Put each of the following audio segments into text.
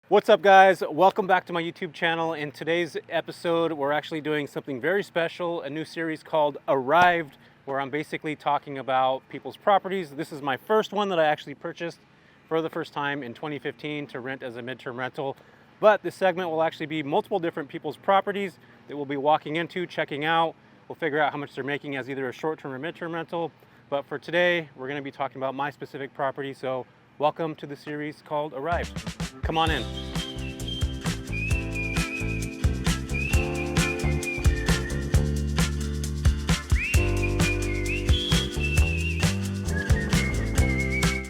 What's up, guys? Welcome back to my YouTube channel. In today's episode, we're actually doing something very special, a new series called Arrived, where I'm basically talking about people's properties. This is my first one that I actually purchased for the first time in 2015 to rent as a midterm rental. But this segment will actually be multiple different people's properties that we'll be walking into, checking out. We'll figure out how much they're making as either a short-term or midterm rental. But for today, we're gonna be talking about my specific property. So welcome to the series called Arrived. Come on in.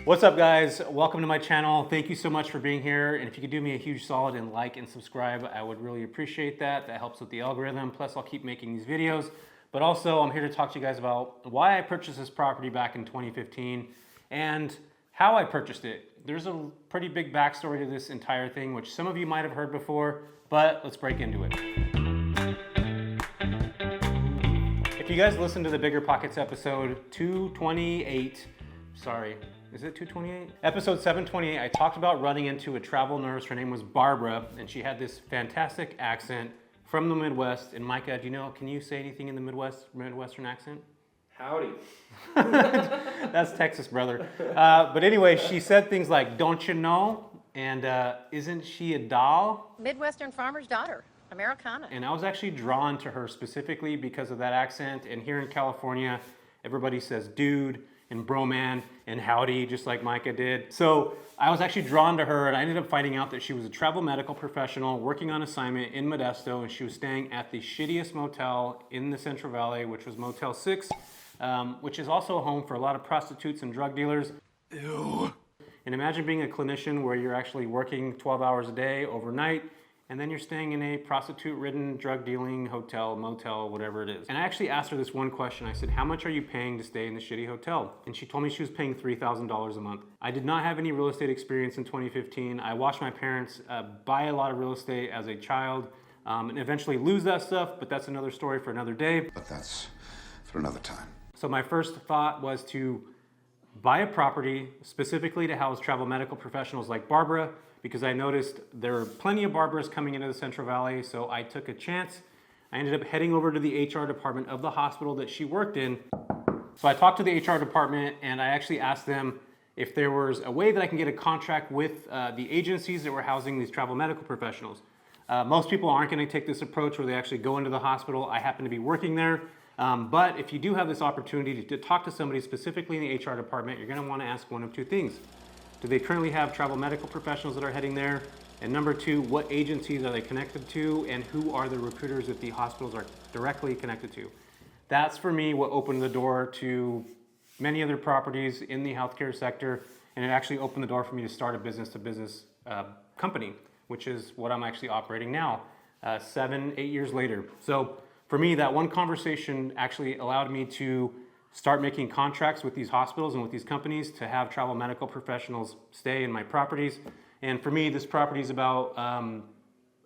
What's up, guys? Welcome to my channel. Thank you so much for being here. And if you could do me a huge solid and like and subscribe, I would really appreciate that. That helps with the algorithm. Plus, I'll keep making these videos. But also, I'm here to talk to you guys about why I purchased this property back in 2015 and how I purchased it. There's a pretty big backstory to this entire thing, which some of you might have heard before, but let's break into it. If you guys listened to the Bigger Pockets episode 228, sorry, is it 228? Episode 728, I talked about running into a travel nurse. Her name was Barbara, and she had this fantastic accent from the Midwest. And Micah, do you know, can you say anything in the Midwestern accent? Howdy. That's Texas, brother. But anyway, she said things like, don't you know? And isn't she a doll? Midwestern farmer's daughter, Americana. And I was actually drawn to her specifically because of that accent. And here in California, everybody says dude and broman and howdy, just like Micah did. So I was actually drawn to her, and I ended up finding out that she was a travel medical professional working on assignment in Modesto, and she was staying at the shittiest motel in the Central Valley, which was Motel 6. Which is also a home for a lot of prostitutes and drug dealers. Ew. And imagine being a clinician where you're actually working 12 hours a day overnight, and then you're staying in a prostitute-ridden, drug-dealing hotel, motel, whatever it is. And I actually asked her this one question. I said, how much are you paying to stay in the shitty hotel? And she told me she was paying $3,000 a month. I did not have any real estate experience in 2015. I watched my parents buy a lot of real estate as a child and eventually lose that stuff, but that's another story for another day. But that's for another time. So my first thought was to buy a property specifically to house travel medical professionals like Barbara, because I noticed there are plenty of Barbaras coming into the Central Valley, so I took a chance. I ended up heading over to the HR department of the hospital that she worked in. So I talked to the HR department, and I actually asked them if there was a way that I can get a contract with the agencies that were housing these travel medical professionals. Most people aren't going to take this approach where they actually go into the hospital. I happen to be working there. But if you do have this opportunity to talk to somebody specifically in the HR department, you're going to want to ask one of two things. Do they currently have travel medical professionals that are heading there? And number two, what agencies are they connected to, and who are the recruiters that the hospitals are directly connected to? That's, for me, what opened the door to many other properties in the healthcare sector, and it actually opened the door for me to start a business-to-business company, which is what I'm actually operating now, 7-8 years later. So for me, that one conversation actually allowed me to start making contracts with these hospitals and with these companies to have travel medical professionals stay in my properties. And for me, this property is about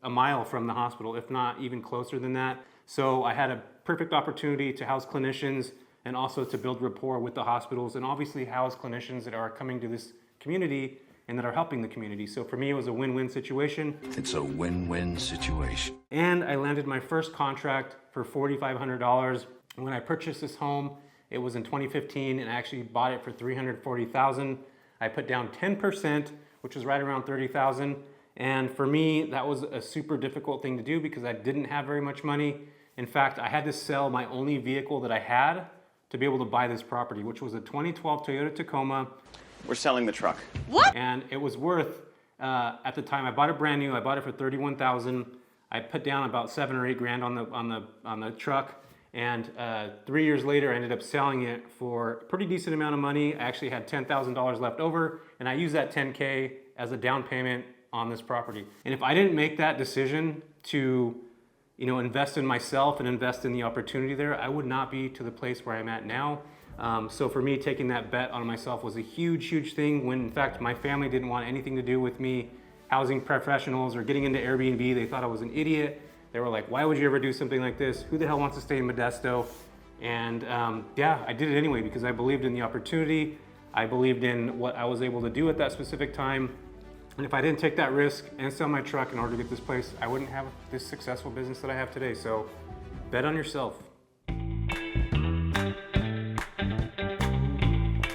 a mile from the hospital, if not even closer than that. So I had a perfect opportunity to house clinicians and also to build rapport with the hospitals, and obviously house clinicians that are coming to this community and that are helping the community. So for me, it was a win-win situation. It's a win-win situation. And I landed my first contract for $4,500. When I purchased this home, it was in 2015, and I actually bought it for $340,000. I put down 10%, which was right around $30,000. And for me, that was a super difficult thing to do because I didn't have very much money. In fact, I had to sell my only vehicle that I had to be able to buy this property, which was a 2012 Toyota Tacoma. We're selling the truck. What? And it was worth, at the time, I bought it brand new. I bought it for $31,000. I put down about $7 or $8 grand on the truck. And 3 years later, I ended up selling it for a pretty decent amount of money. I actually had $10,000 left over, and I used that $10K as a down payment on this property. And if I didn't make that decision to, invest in myself and invest in the opportunity there, I would not be to the place where I'm at now. So for me, taking that bet on myself was a huge, huge thing when, in fact, my family didn't want anything to do with me housing professionals or getting into Airbnb. They thought I was an idiot. They were like, why would you ever do something like this? Who the hell wants to stay in Modesto? And yeah, I did it anyway because I believed in the opportunity. I believed in what I was able to do at that specific time. And if I didn't take that risk and sell my truck in order to get this place, I wouldn't have this successful business that I have today. So bet on yourself.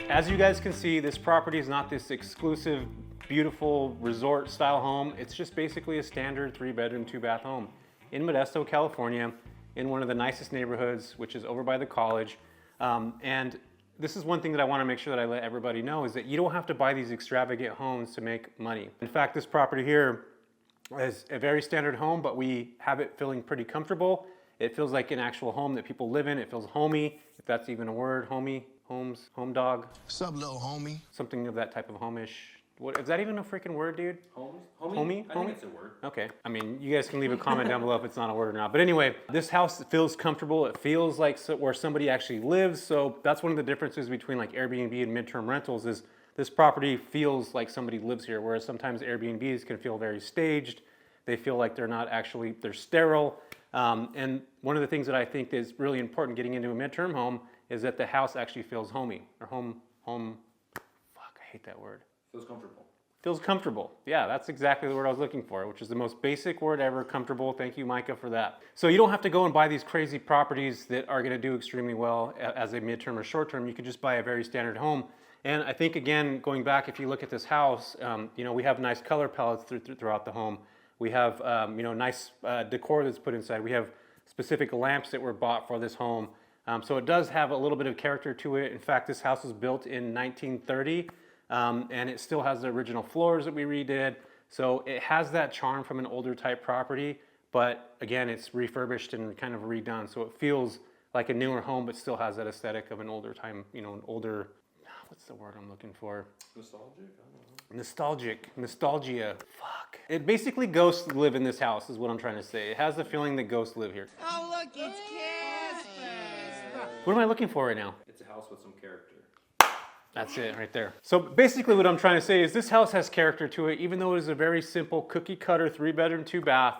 As you guys can see, this property is not this exclusive, beautiful resort style home. It's just basically a standard 3-bedroom, 2-bath home in Modesto, California, in one of the nicest neighborhoods, which is over by the college. And this is one thing that I want to make sure that I let everybody know is that you don't have to buy these extravagant homes to make money. In fact, this property here is a very standard home, but we have it feeling pretty comfortable. It feels like an actual home that people live in. It feels homey, if that's even a word, homey, homes, home dog. What's up, little homie? Something of that type of homish. What, is that even a freaking word, dude? Homie? Homie? I think it's a word. Okay. I mean, you guys can leave a comment down below if it's not a word or not. But anyway, this house feels comfortable. It feels like where somebody actually lives. So that's one of the differences between like Airbnb and midterm rentals is this property feels like somebody lives here, whereas sometimes Airbnbs can feel very staged. They feel like they're not actually, they're sterile. And one of the things that I think is really important getting into a midterm home is that the house actually feels homey or home, fuck, I hate that word. Feels comfortable. Feels comfortable. Yeah, that's exactly the word I was looking for, which is the most basic word ever, comfortable. Thank you, Micah, for that. So you don't have to go and buy these crazy properties that are gonna do extremely well as a midterm or short term. You could just buy a very standard home. And I think, again, going back, if you look at this house, you know, we have nice color palettes throughout the home. We have, you know, nice decor that's put inside. We have specific lamps that were bought for this home. So it does have a little bit of character to it. In fact, this house was built in 1930. And it still has the original floors that we redid. So it has that charm from an older type property, but again, it's refurbished and kind of redone. So it feels like a newer home, but still has that aesthetic of an older time, you know, an older, what's the word I'm looking for? Nostalgic? I don't know. Nostalgic, nostalgia, fuck. It basically ghosts live in this house is what I'm trying to say. It has the feeling that ghosts live here. Oh, look, it's Casper. What am I looking for right now? It's a house with some character. That's it right there. So basically what I'm trying to say is this house has character to it. Even though it is a very simple cookie cutter 3-bedroom, 2-bath,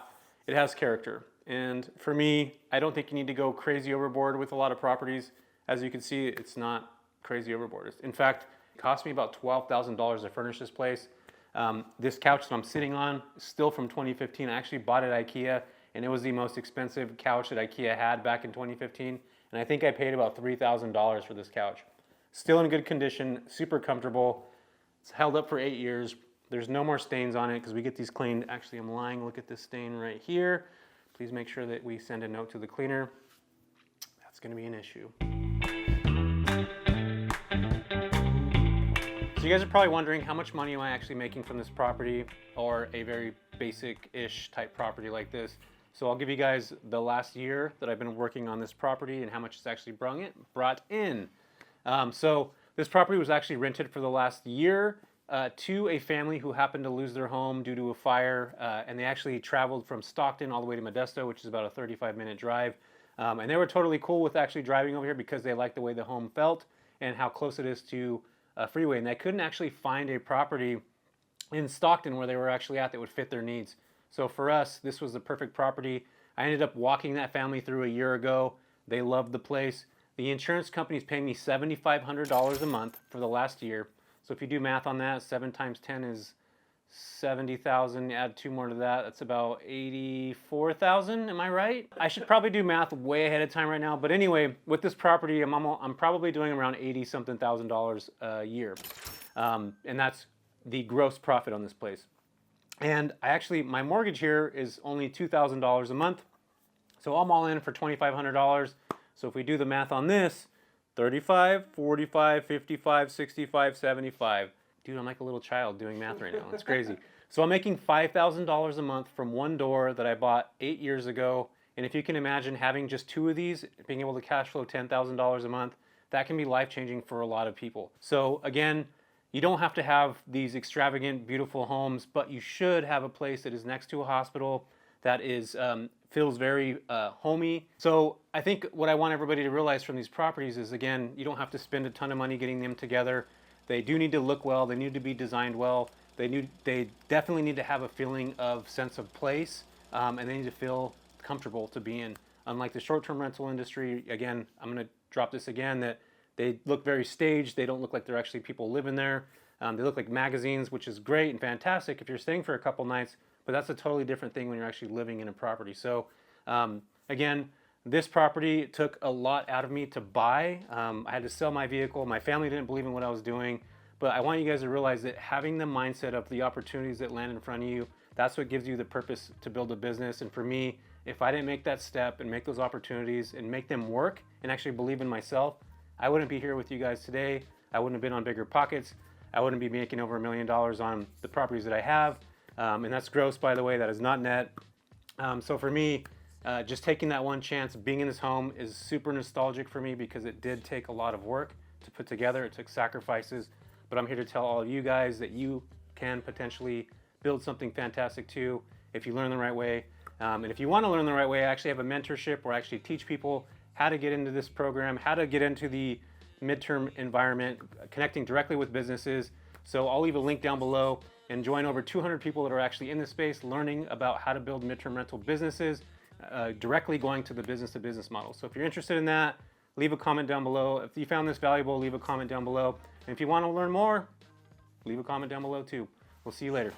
it has character. And for me, I don't think you need to go crazy overboard with a lot of properties. As you can see, it's not crazy overboard. In fact, it cost me about $12,000 to furnish this place. This couch that I'm sitting on is still from 2015. I actually bought it at IKEA, and it was the most expensive couch that IKEA had back in 2015. And I think I paid about $3,000 for this couch. Still in good condition, super comfortable. It's held up for 8 years. There's no more stains on it because we get these cleaned. Actually, I'm lying. Look at this stain right here. Please make sure that we send a note to the cleaner. That's going to be an issue. So you guys are probably wondering how much money am I actually making from this property or a very basic-ish type property like this. So I'll give you guys the last year that I've been working on this property and how much it's actually brought in. So this property was actually rented for the last year to a family who happened to lose their home due to a fire, and they actually traveled from Stockton all the way to Modesto, which is about a 35-minute drive. And they were totally cool with actually driving over here because they liked the way the home felt and how close it is to a freeway. And they couldn't actually find a property in Stockton where they were actually at that would fit their needs. So for us, this was the perfect property. I ended up walking that family through a year ago. They loved the place. The insurance company is paying me $7,500 a month for the last year. So if you do math on that, 7 times 10 is 70,000. Add 2 more to that, that's about 84,000. Am I right? I should probably do math way ahead of time right now. But anyway, with this property, I'm probably doing around $80-something thousand a year, and that's the gross profit on this place. And my mortgage here is only $2,000 a month. So I'm all in for $2,500. So if we do the math on this, 35, 45, 55, 65, 75. Dude, I'm like a little child doing math right now. It's crazy. So I'm making $5,000 a month from one door that I bought 8 years ago. And if you can imagine having just 2 of these, being able to cash flow $10,000 a month, that can be life-changing for a lot of people. So again, you don't have to have these extravagant, beautiful homes, but you should have a place that is next to a hospital that is feels very homey. So I think what I want everybody to realize from these properties is, again, you don't have to spend a ton of money getting them together. They do need to look well. They need to be designed well. They definitely need to have a feeling of sense of place, and they need to feel comfortable to be in. Unlike the short-term rental industry, again, I'm going to drop this again, that they look very staged. They don't look like they're actually people living there. They look like magazines, which is great and fantastic if you're staying for a couple nights, but that's a totally different thing when you're actually living in a property. So again, this property took a lot out of me to buy. I had to sell my vehicle. My family didn't believe in what I was doing, but I want you guys to realize that having the mindset of the opportunities that land in front of you, that's what gives you the purpose to build a business. And for me, if I didn't make that step and make those opportunities and make them work and actually believe in myself, I wouldn't be here with you guys today. I wouldn't have been on Bigger Pockets. I wouldn't be making over $1 million on the properties that I have. And that's gross, by the way, that is not net. So for me, just taking that one chance, being in this home is super nostalgic for me because it did take a lot of work to put together. It took sacrifices, but I'm here to tell all of you guys that you can potentially build something fantastic too if you learn the right way. And if you want to learn the right way, I actually have a mentorship where I actually teach people how to get into this program, how to get into the midterm environment, connecting directly with businesses. So I'll leave a link down below and join over 200 people that are actually in this space learning about how to build midterm rental businesses, directly going to the business-to-business model. So if you're interested in that, leave a comment down below. If you found this valuable, leave a comment down below. And if you want to learn more, leave a comment down below too. We'll see you later.